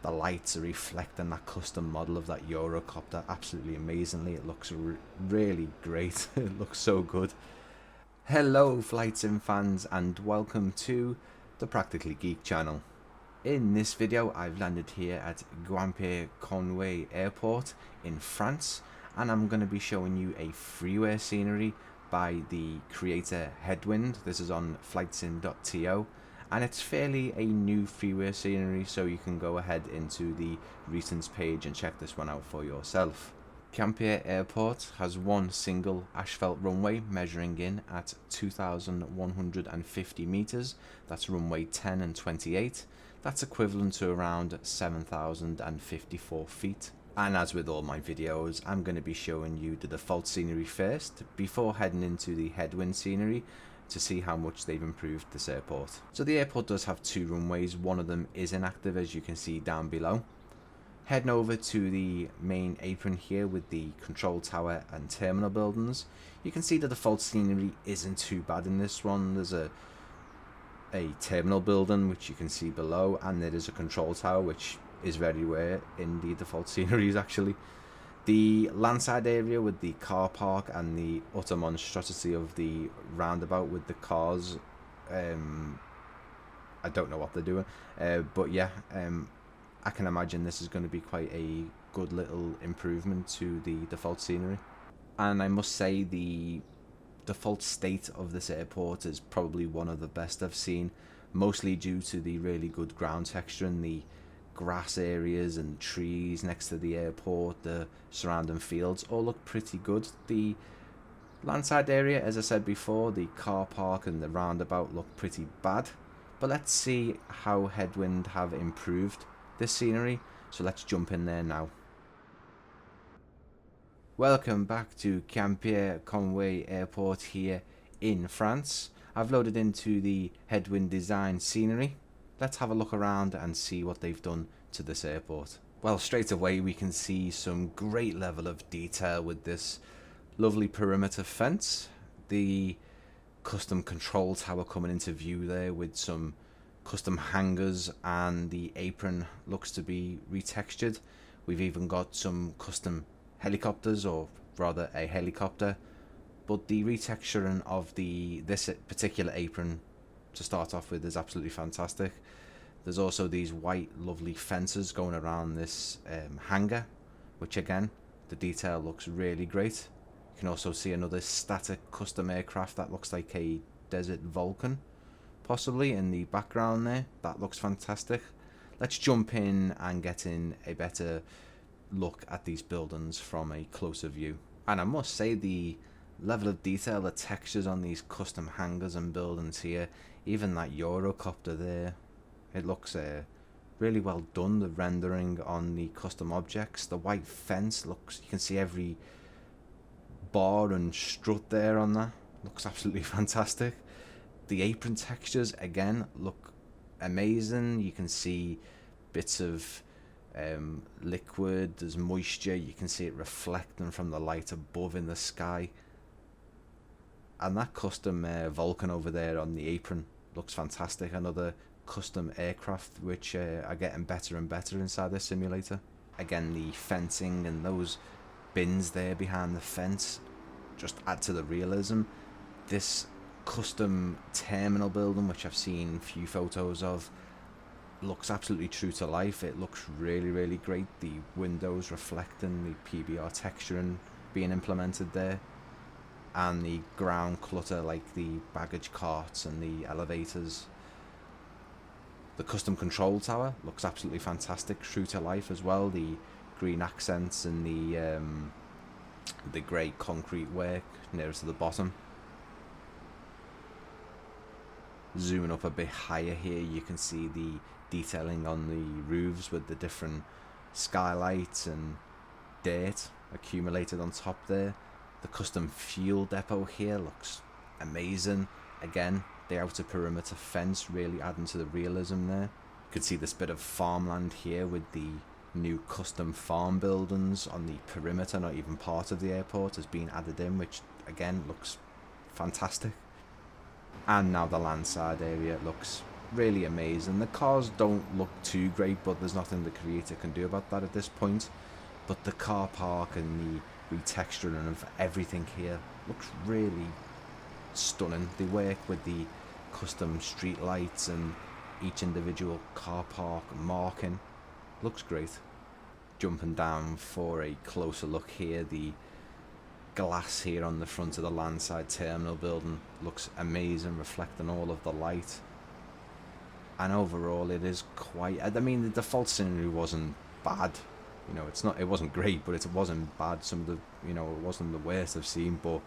The lights are reflecting that custom model of that Eurocopter absolutely amazingly. It looks really great. It looks so good. Hello FlightSim fans and welcome to the Practically Geek channel. In this video I've landed here at Quimper Cornouaille Airport in France, and I'm going to be showing you a freeware scenery by the creator Headwind. This is on FlightSim.to, and it's fairly a new freeware scenery, so you can go ahead into the recents page and check this one out for yourself. Quimper Airport has one single asphalt runway measuring in at 2,150 meters. That's runway 10 and 28. That's equivalent to around 7,054 feet. And as with all my videos, I'm going to be showing you the default scenery first before heading into the Headwind scenery to see how much they've improved this airport. So the airport does have two runways. One of them is inactive, as you can see down below. Heading over to the main apron here with the control tower and terminal buildings, you can see the default scenery isn't too bad in this one. There's a terminal building which you can see below, and there is a control tower which is very rare in the default sceneries actually. The landside area with the car park and the utter monstrosity of the roundabout with the cars, I don't know what they're doing, but yeah, I can imagine this is going to be quite a good little improvement to the default scenery. And I must say the default state of this airport is probably one of the best I've seen, mostly due to the really good ground texture and the grass areas and trees next to the airport. The surrounding fields all look pretty good. The landside area, as I said before, the car park and the roundabout look pretty bad, but let's see how Headwind have improved this scenery, so let's jump in there now. Welcome back to Quimper Cornouaille Airport here in France. I've loaded into the Headwind design scenery. Let's have a look around and see what they've done to this airport. Well, straight away we can see some great level of detail with this lovely perimeter fence. The custom control tower coming into view there with some custom hangers, and the apron looks to be retextured. We've even got some custom helicopters, or rather a helicopter, but the retexturing of this particular apron to start off with is absolutely fantastic. There's also these white lovely fences going around this hangar, which again, the detail looks really great. You can also see another static custom aircraft that looks like a desert Vulcan possibly in the background there. That looks fantastic. Let's jump in and get in a better look at these buildings from a closer view. And I must say, the level of detail, the textures on these custom hangars and buildings here, even that Eurocopter there, it looks really well done. The rendering on the custom objects, the white fence looks, you can see every bar and strut there on that, looks absolutely fantastic. The apron textures again look amazing. You can see bits of liquid, there's moisture, you can see it reflecting from the light above in the sky. And that custom Vulcan over there on the apron looks fantastic. Another custom aircraft which are getting better and better inside this simulator. Again, the fencing and those bins there behind the fence just add to the realism. This custom terminal building, which I've seen a few photos of, looks absolutely true to life. It looks really great. The windows reflecting the PBR texturing being implemented there, and the ground clutter like the baggage carts and the elevators. The custom control tower looks absolutely fantastic, true to life as well. The green accents and the grey concrete work nearest to the bottom. Zooming up a bit higher here, you can see the detailing on the roofs with the different skylights and dirt accumulated on top there. The custom fuel depot here looks amazing. Again, the outer perimeter fence really adding to the realism there. You can see this bit of farmland here with the new custom farm buildings on the perimeter, not even part of the airport, has been added in, which again looks fantastic. And now the landside area looks really amazing. The cars don't look too great, but there's nothing the creator can do about that at this point. But the car park and the retexturing of everything here looks really stunning. They work with the custom street lights and each individual car park marking. Looks great. Jumping down for a closer look here, the glass here on the front of the landside terminal building looks amazing, reflecting all of the light. And overall it is quite, I mean, the default scenery wasn't bad, you know, it wasn't great, but it wasn't bad. Some of the, you know, it wasn't the worst I've seen, but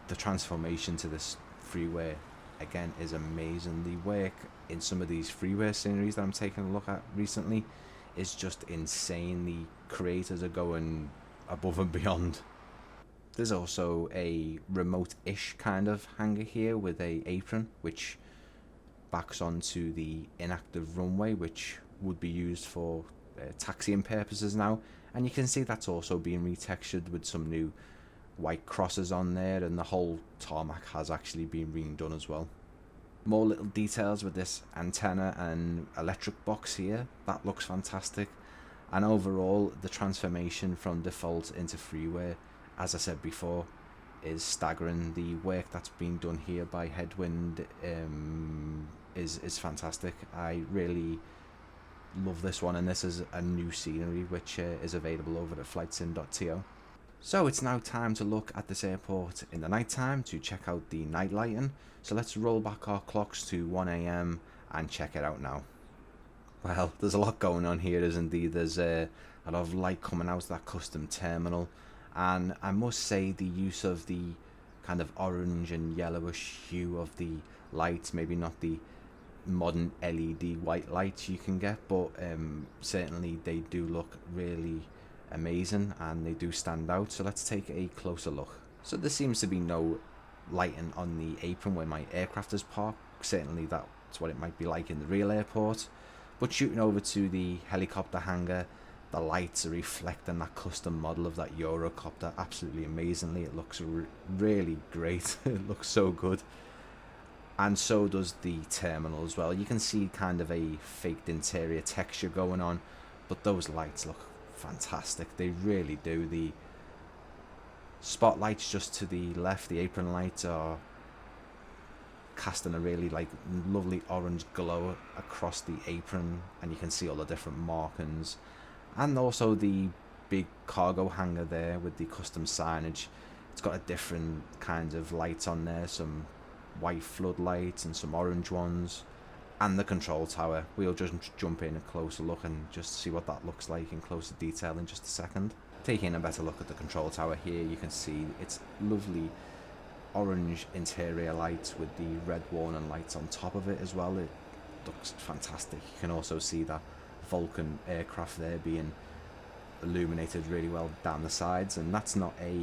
the transformation to this freeware again is amazing. The work in some of these freeware sceneries that I'm taking a look at recently is just insane. The creators are going above and beyond. There's also a remote-ish kind of hangar here with a apron which backs onto the inactive runway, which would be used for taxiing purposes now, and you can see that's also being retextured with some new white crosses on there, and the whole tarmac has actually been redone as well. More little details with this antenna and electric box here, that looks fantastic. And overall the transformation from default into freeware, as I said before, is staggering. The work that's been done here by Headwind is fantastic. I really love this one, and this is a new scenery which is available over at FlightSim.to. So it's now time to look at this airport in the night time to check out the night lighting. So let's roll back our clocks to 1 AM and check it out now. Well, there's a lot going on here, isn't there? There's a lot of light coming out of that custom terminal, and I must say the use of the kind of orange and yellowish hue of the lights, maybe not the modern LED white lights you can get, but certainly they do look really amazing and they do stand out. So let's take a closer look. So there seems to be no lighting on the apron where my aircraft is parked. Certainly that's what it might be like in the real airport, but shooting over to the helicopter hangar, the lights are reflecting that custom model of that Eurocopter absolutely amazingly. It looks really great. It looks so good, and so does the terminal as well. You can see kind of a faked interior texture going on, but those lights look fantastic. They really do. The spotlights just to the left, the apron lights, are casting a really lovely orange glow across the apron, and you can see all the different markings. And also the big cargo hangar there with the custom signage, it's got a different kind of lights on there, some white floodlights and some orange ones. And the control tower, we'll just jump in a closer look and just see what that looks like in closer detail in just a second. Taking a better look at the control tower here, you can see it's lovely orange interior lights with the red warning lights on top of it as well. It looks fantastic. You can also see that Vulcan aircraft there being illuminated really well down the sides, and that's not a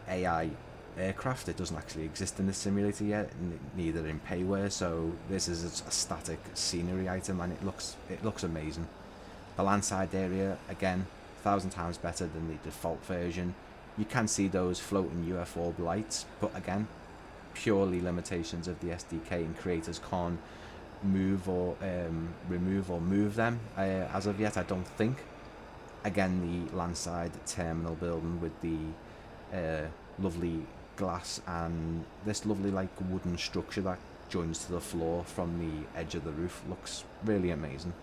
AI aircraft. It doesn't actually exist in the simulator yet, neither in payware, so this is a static scenery item, and it looks amazing. The landside area, again, 1,000 times better than the default version. You can see those floating UFO lights, but again, purely limitations of the SDK, and creators can't move or remove or move them as of yet, I don't think. Again, the landside terminal building with the lovely glass and this lovely wooden structure that joins to the floor from the edge of the roof looks really amazing.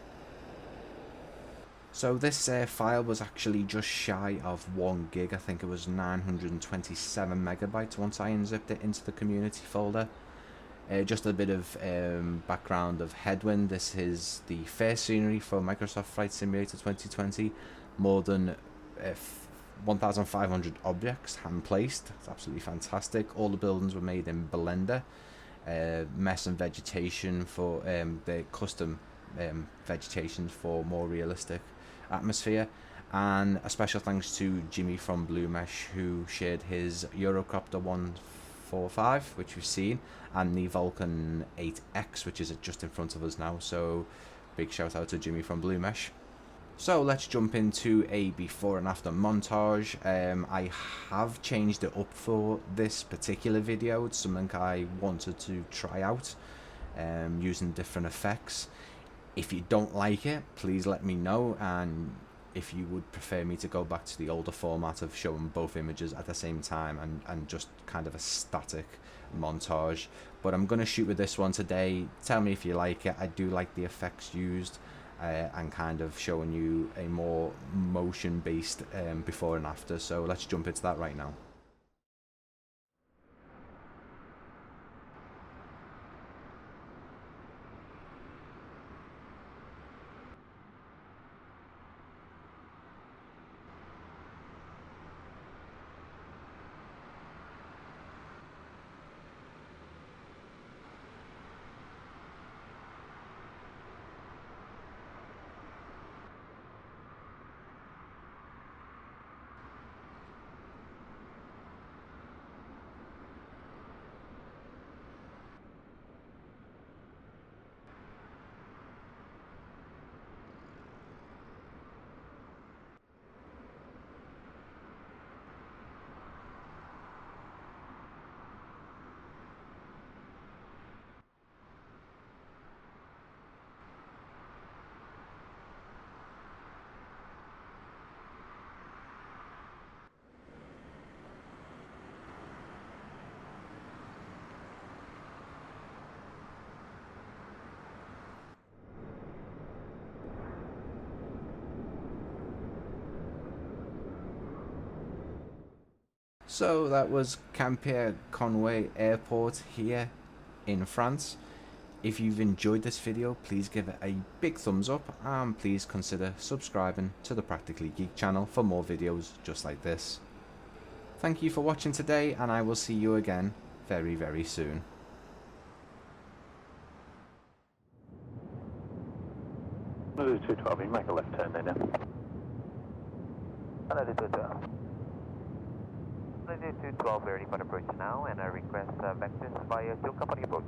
So this file was actually just shy of 1 gig. I think it was 927 megabytes once I unzipped it into the community folder. Just a bit of background of Headwind. This is the first scenery for Microsoft Flight Simulator 2020. More than 1,500 objects hand placed. It's absolutely fantastic. All the buildings were made in Blender. Mess and vegetation for the custom vegetation for more realistic atmosphere. And a special thanks to Jimmy from Blue Mesh, who shared his Eurocopter 145, which we've seen, and the Vulcan 8X, which is just in front of us now. So big shout out to Jimmy from Blue Mesh. So let's jump into a before and after montage. I have changed it up for this particular video. It's something I wanted to try out. using different effects. If you don't like it, please let me know, and if you would prefer me to go back to the older format of showing both images at the same time and just kind of a static montage. But I'm going to shoot with this one today. Tell me if you like it. I do like the effects used, and kind of showing you a more motion based before and after. So let's jump into that right now. So that was Quimper Cornouaille Airport here in France. If you've enjoyed this video, please give it a big thumbs up, and please consider subscribing to the Practically Geek channel for more videos just like this. Thank you for watching today, and I will see you again very, very soon. Hello, 212, you make a left turn there now. Hello, 212. Hello, 212, we're ready for approach now, and I request vectors via fuel company approach.